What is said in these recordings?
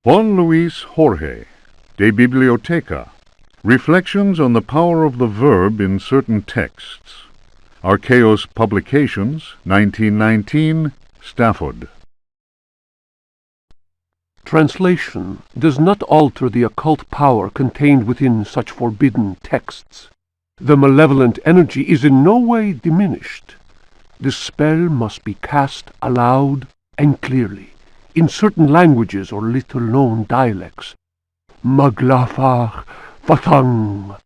Juan Luis Jorge, De Biblioteca. Reflections on the Power of the Verb in Certain Texts. Archaeos Publications, 1919, Stafford. Translation does not alter the occult power contained within such forbidden texts. The malevolent energy is in no way diminished. The spell must be cast aloud and clearly, in certain languages or little-known dialects. Maglafar Fatang.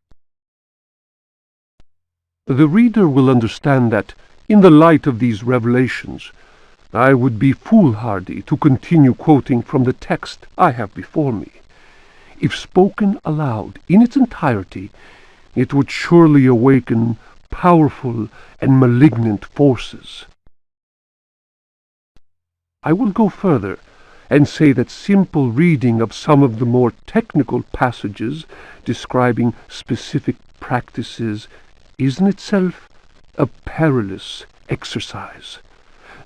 The reader will understand that, in the light of these revelations, I would be foolhardy to continue quoting from the text I have before me. If spoken aloud in its entirety, it would surely awaken powerful and malignant forces. I will go further and say that simple reading of some of the more technical passages describing specific practices is in itself a perilous exercise.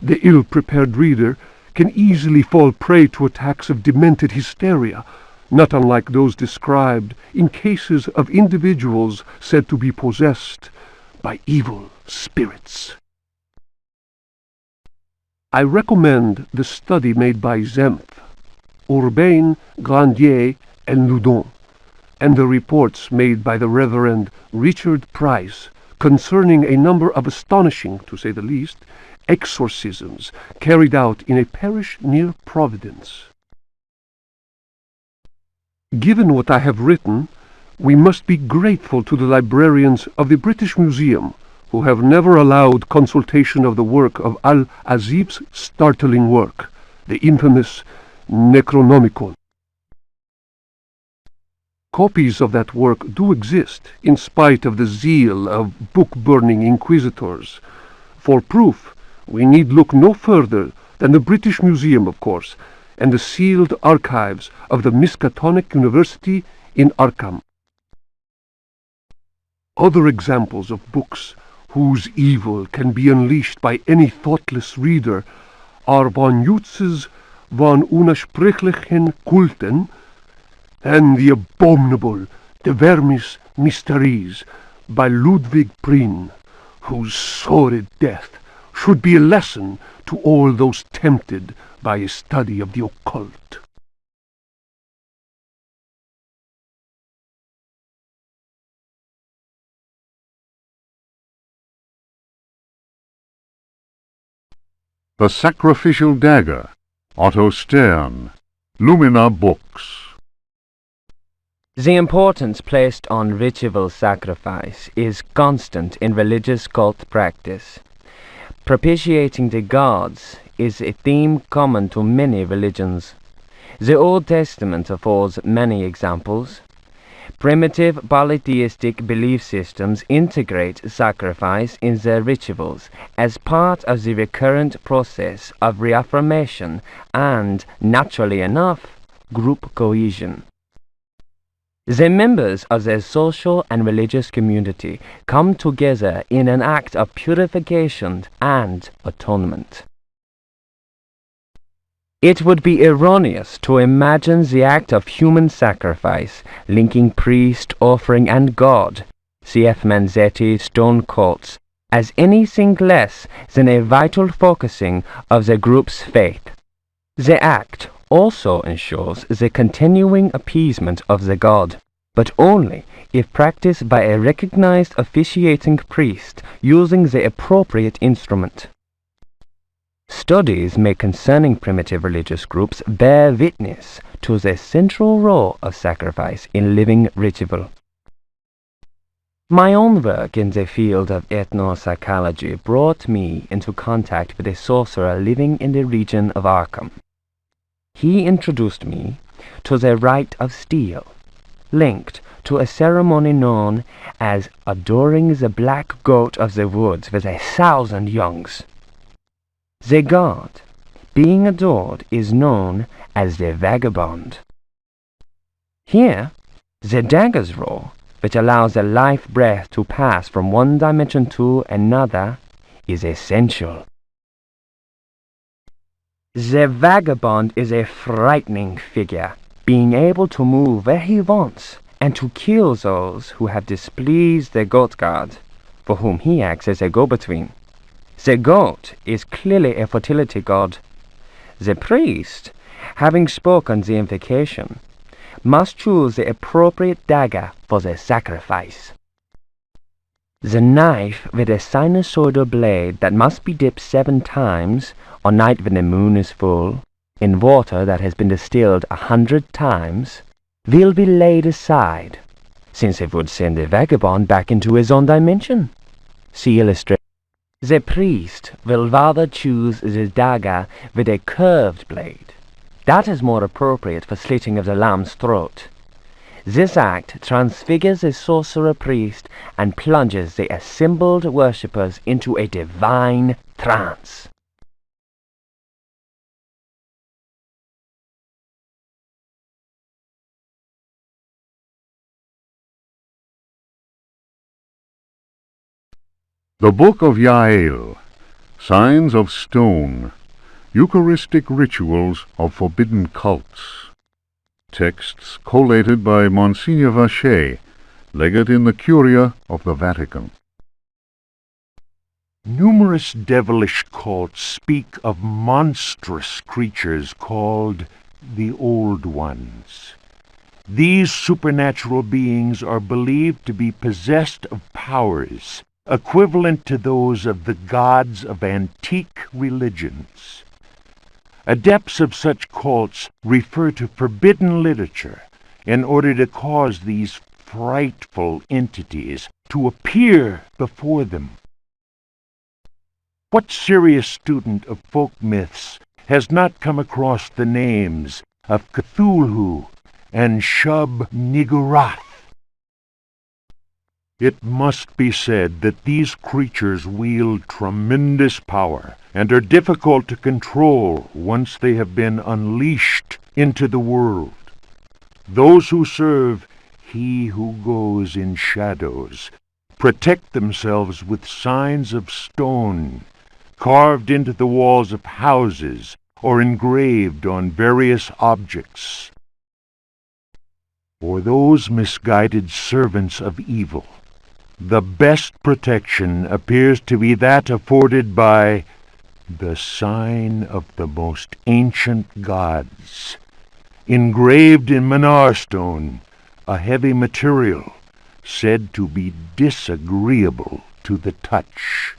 The ill-prepared reader can easily fall prey to attacks of demented hysteria, not unlike those described in cases of individuals said to be possessed by evil spirits. I recommend the study made by Zempf, Urbain, Grandier, and Loudon, and the reports made by the Reverend Richard Price concerning a number of astonishing, to say the least, exorcisms carried out in a parish near Providence. Given what I have written, we must be grateful to the librarians of the British Museum, who have never allowed consultation of the work of Al-Azib's startling work, the infamous Necronomicon. Copies of that work do exist, in spite of the zeal of book-burning inquisitors. For proof, we need look no further than the British Museum, of course, and the sealed archives of the Miskatonic University in Arkham. Other examples of books whose evil can be unleashed by any thoughtless reader are von Jutz's Von Unersprechlichen Kulten and the abominable De Vermis Mysteries by Ludwig Prien, whose sordid death should be a lesson to all those tempted by a study of the occult. The Sacrificial Dagger, Otto Stern, Lumina Books. The importance placed on ritual sacrifice is constant in religious cult practice. Propitiating the gods is a theme common to many religions. The Old Testament affords many examples. Primitive polytheistic belief systems integrate sacrifice in their rituals as part of the recurrent process of reaffirmation and, naturally enough, group cohesion. The members of their social and religious community come together in an act of purification and atonement. It would be erroneous to imagine the act of human sacrifice, linking priest, offering, and God, C.F. Manzetti, stone cults, as anything less than a vital focusing of the group's faith. The act also ensures the continuing appeasement of the god, but only if practiced by a recognized officiating priest using the appropriate instrument. Studies made concerning primitive religious groups bear witness to the central role of sacrifice in living ritual. My own work in the field of ethnopsychology brought me into contact with a sorcerer living in the region of Arkham. He introduced me to the rite of steel, linked to a ceremony known as adoring the black goat of the woods with 1,000 youngs. The god being adored is known as the vagabond. Here, the dagger's role, which allows the life breath to pass from one dimension to another, is essential. The vagabond is a frightening figure, being able to move where he wants and to kill those who have displeased the goat god, for whom he acts as a go-between. The goat is clearly a fertility god. The priest, having spoken the invocation, must choose the appropriate dagger for the sacrifice. The knife with a sinusoidal blade that must be dipped 7 times, on night when the moon is full, in water that has been distilled 100 times, will be laid aside, since it would send the vagabond back into his own dimension. See illustration. The priest will rather choose the dagger with a curved blade. That is more appropriate for slitting of the lamb's throat. This act transfigures the sorcerer priest and plunges the assembled worshippers into a divine trance. The Book of Yael, Signs of Stone, Eucharistic Rituals of Forbidden Cults. Texts collated by Monsignor Vacher, Legate in the Curia of the Vatican. Numerous devilish cults speak of monstrous creatures called the Old Ones. These supernatural beings are believed to be possessed of powers equivalent to those of the gods of antique religions. Adepts of such cults refer to forbidden literature in order to cause these frightful entities to appear before them. What serious student of folk myths has not come across the names of Cthulhu and Shub-Niggurath? It must be said that these creatures wield tremendous power and are difficult to control once they have been unleashed into the world. Those who serve He who goes in shadows protect themselves with signs of stone, carved into the walls of houses or engraved on various objects. For those misguided servants of evil, the best protection appears to be that afforded by the sign of the most ancient gods, engraved in Manar stone, a heavy material said to be disagreeable to the touch.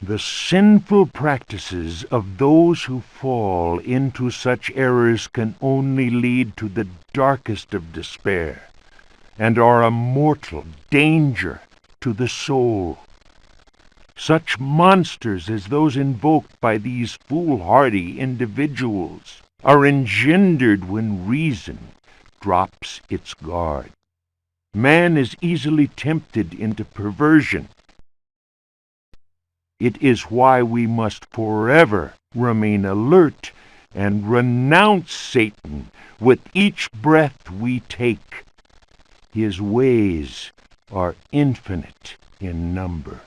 The sinful practices of those who fall into such errors can only lead to the darkest of despair, and are a mortal danger to the soul. Such monsters as those invoked by these foolhardy individuals are engendered when reason drops its guard. Man is easily tempted into perversion. It is why we must forever remain alert and renounce Satan with each breath we take. His ways are infinite in number.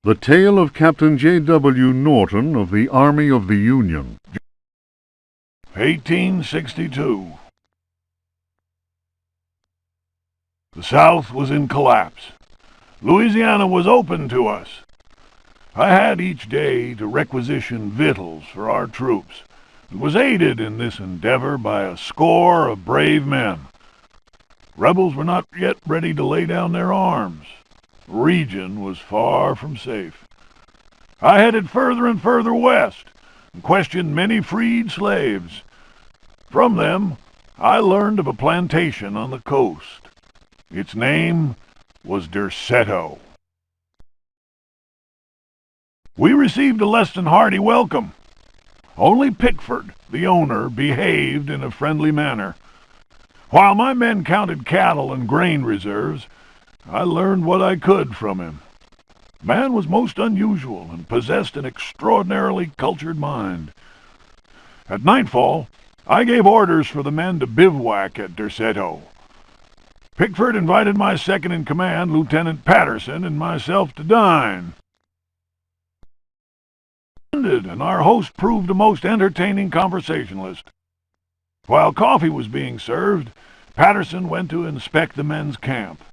The Tale of Captain J.W. Norton of the Army of the Union. 1862. The South was in collapse. Louisiana was open to us. I had each day to requisition victuals for our troops, and was aided in this endeavor by a score of brave men. Rebels were not yet ready to lay down their arms. The region was far from safe. I headed further and further west, and questioned many freed slaves. From them, I learned of a plantation on the coast. Its name was Derceto. We received a less than hearty welcome. Only Pickford, the owner, behaved in a friendly manner. While my men counted cattle and grain reserves, I learned what I could from him. Man was most unusual and possessed an extraordinarily cultured mind. At nightfall, I gave orders for the men to bivouac at Derceto. Pickford invited my second-in-command, Lieutenant Patterson, and myself to dine. And our host proved a most entertaining conversationalist. While coffee was being served, Patterson went to inspect the men's camp.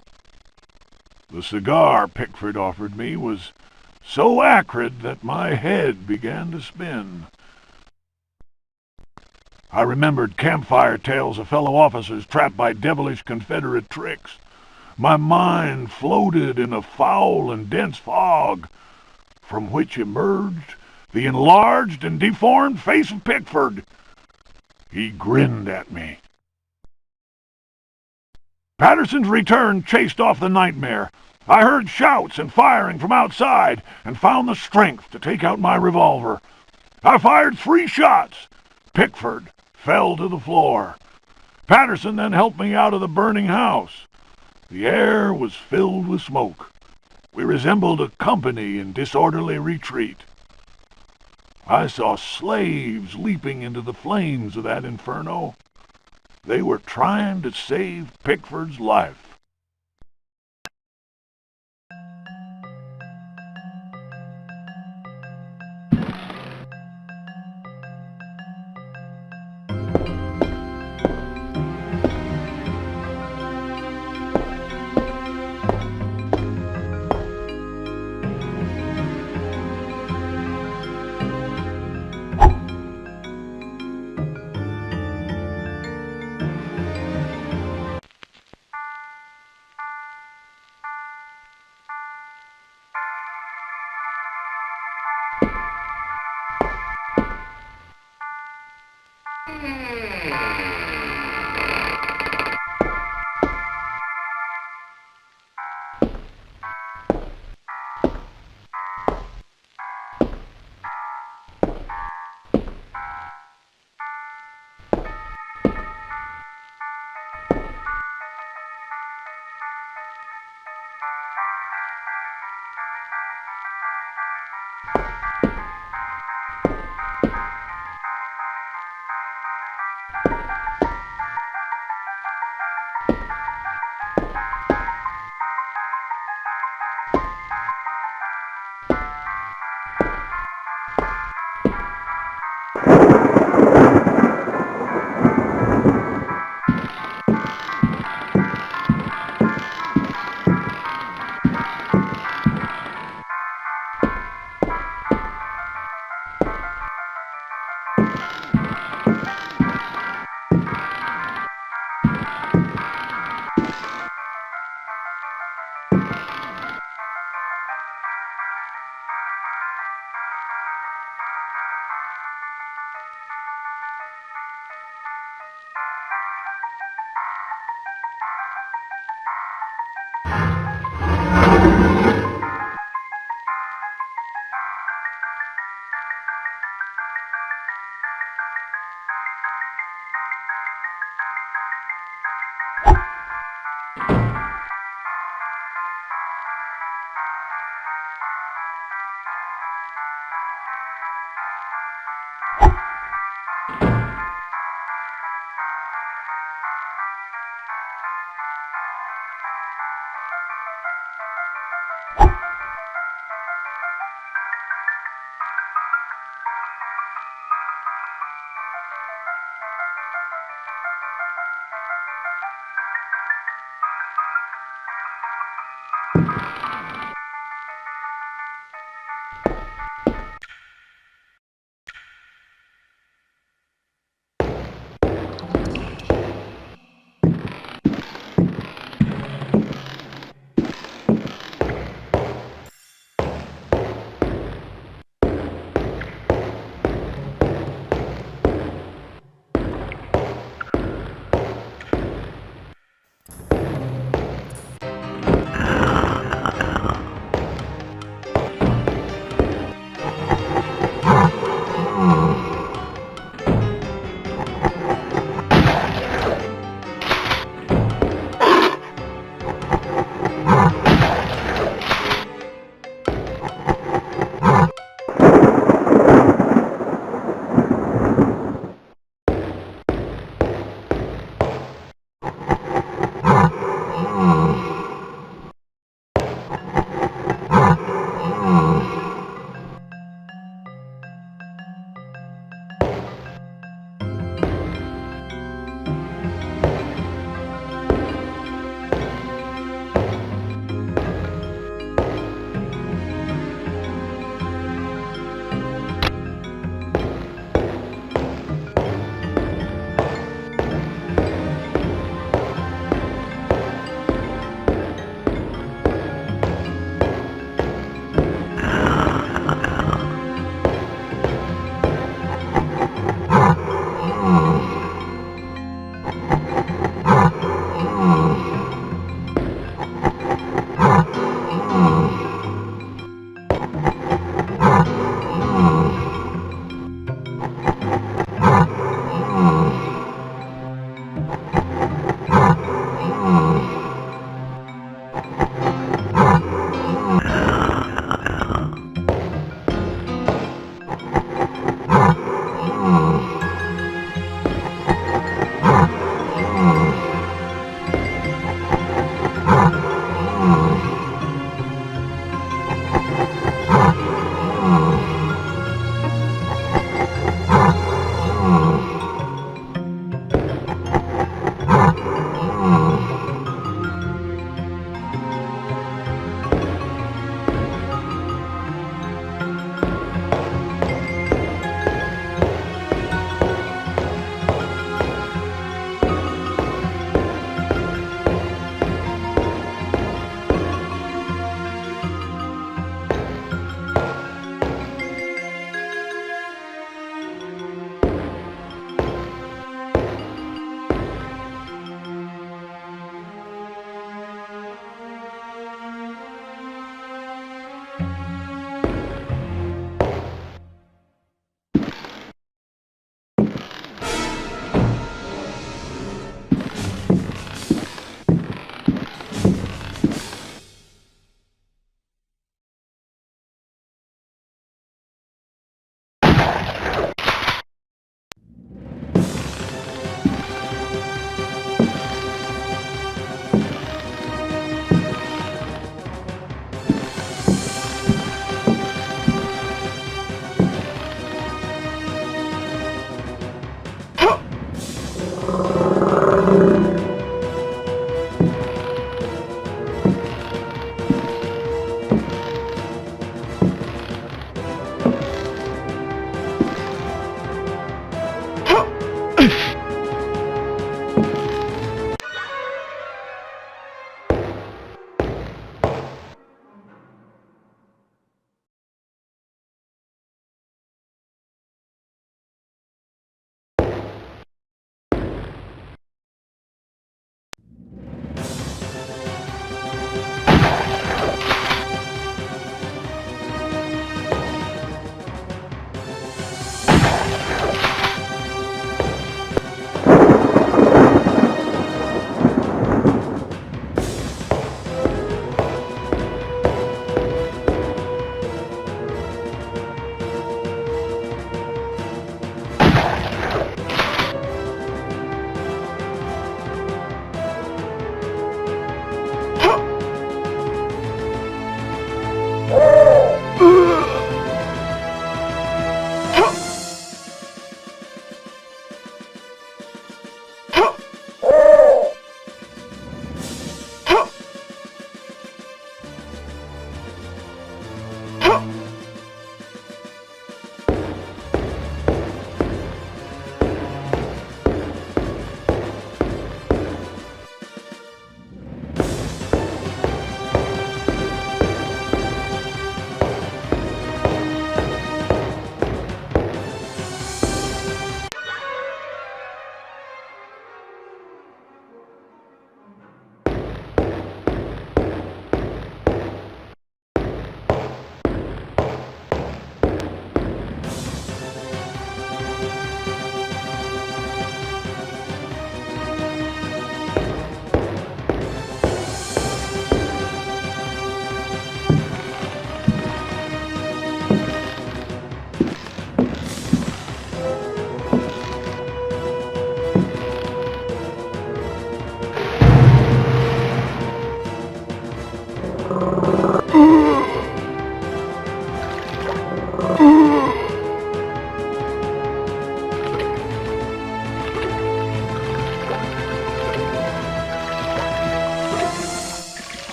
The cigar Pickford offered me was so acrid that my head began to spin. I remembered campfire tales of fellow officers trapped by devilish Confederate tricks. My mind floated in a foul and dense fog, from which emerged the enlarged and deformed face of Pickford. He grinned at me. Patterson's return chased off the nightmare. I heard shouts and firing from outside, and found the strength to take out my revolver. I fired 3 shots. Pickford fell to the floor. Patterson then helped me out of the burning house. The air was filled with smoke. We resembled a company in disorderly retreat. I saw slaves leaping into the flames of that inferno. They were trying to save Pickford's life.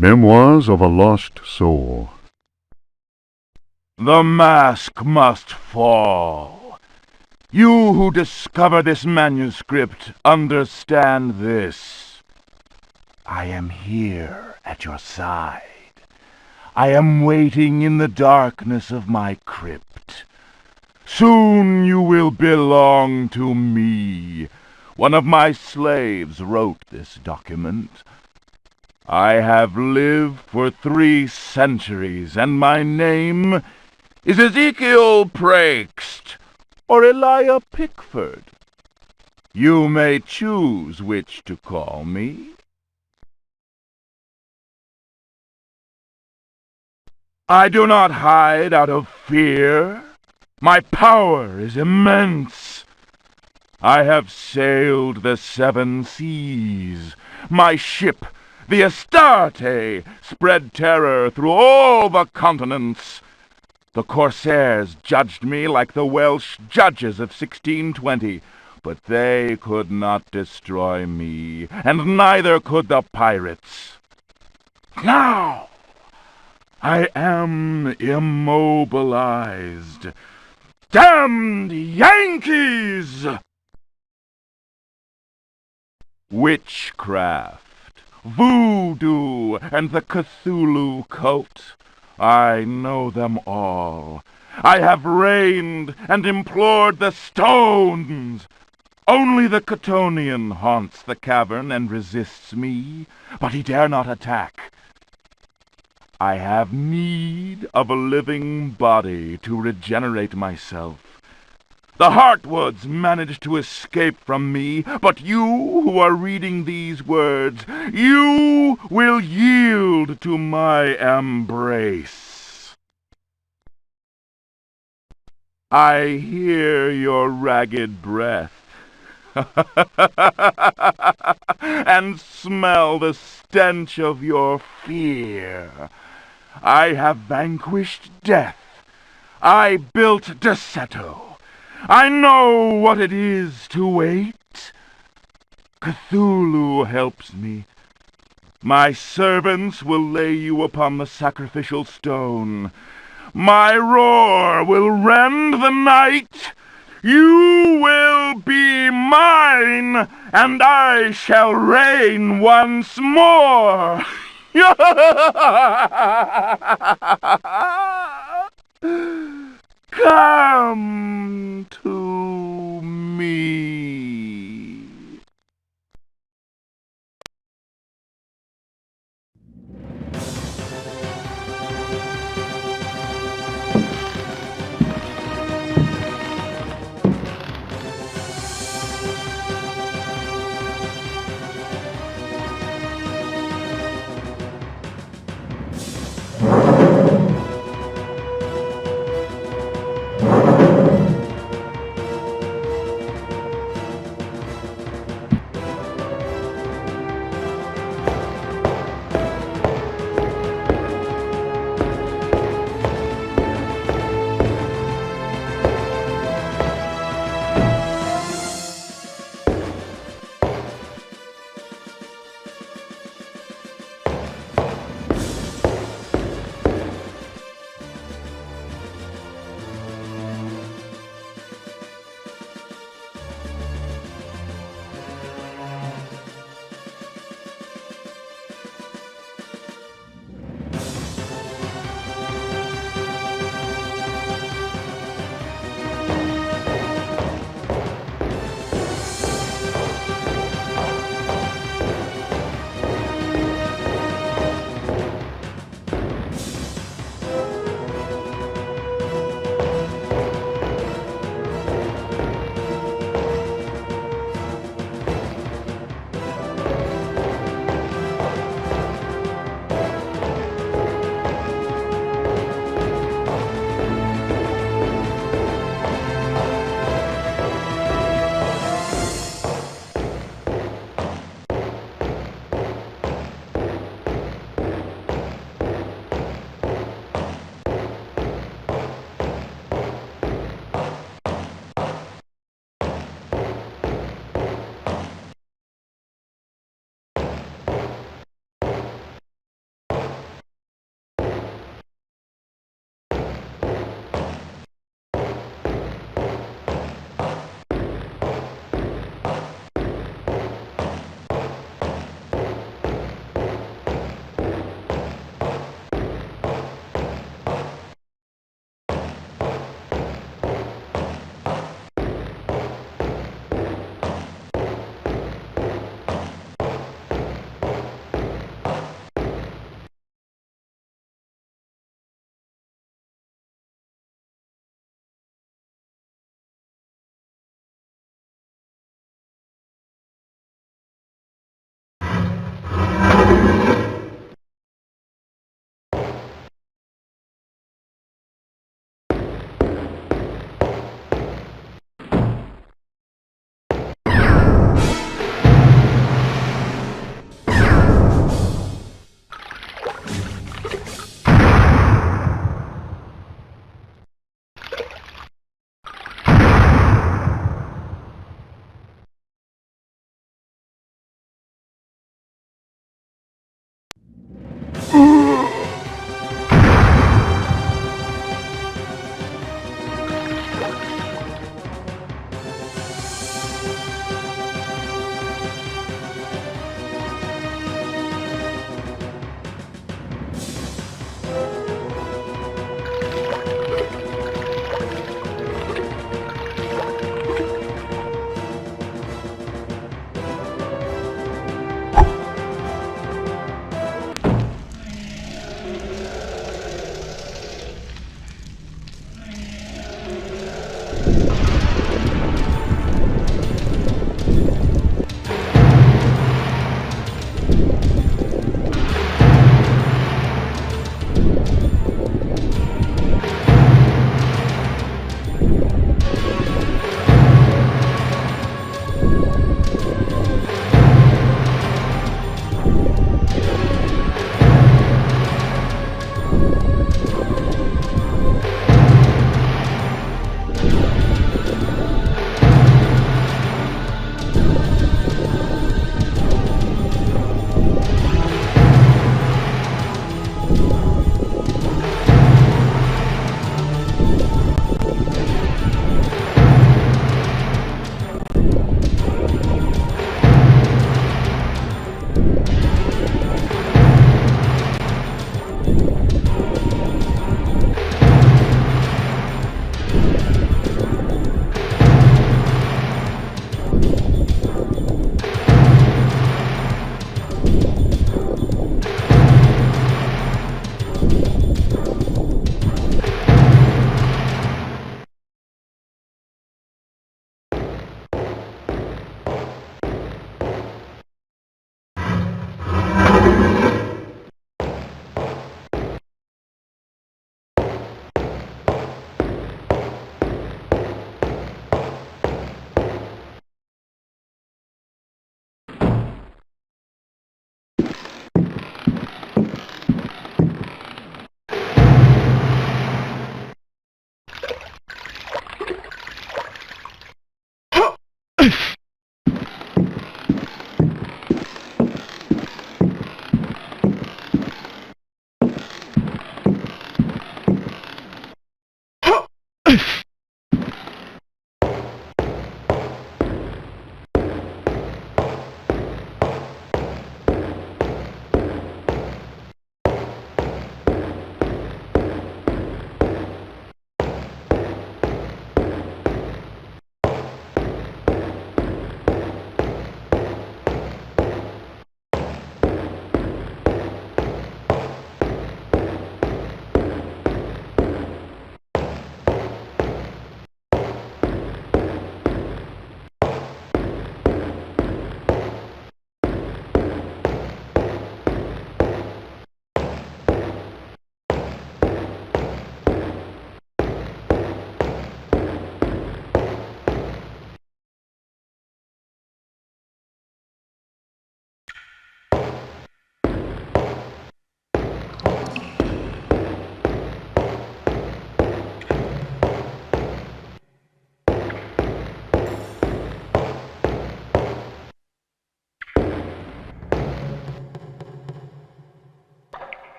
Memoirs of a Lost Soul. The mask must fall. You who discover this manuscript, understand this. I am here at your side. I am waiting in the darkness of my crypt. Soon you will belong to me. One of my slaves wrote this document. I have lived for 3 centuries, and my name is Ezekiel Prext, or Elijah Pickford. You may choose which to call me. I do not hide out of fear. My power is immense. I have sailed the 7 seas. My ship, the Astarte, spread terror through all the continents. The corsairs judged me like the Welsh judges of 1620, but they could not destroy me, and neither could the pirates. Now I am immobilized. Damned Yankees! Witchcraft, voodoo, and the Cthulhu cult. I know them all. I have reigned and implored the stones. Only the Chthonian haunts the cavern and resists me, but he dare not attack. I have need of a living body to regenerate myself. The Heartwoods managed to escape from me, but you who are reading these words, you will yield to my embrace. I hear your ragged breath and smell the stench of your fear. I have vanquished death. I built Deseto. I know what it is to wait. Cthulhu helps me. My servants will lay you upon the sacrificial stone. My roar will rend the night. You will be mine, and I shall reign once more. Come to me.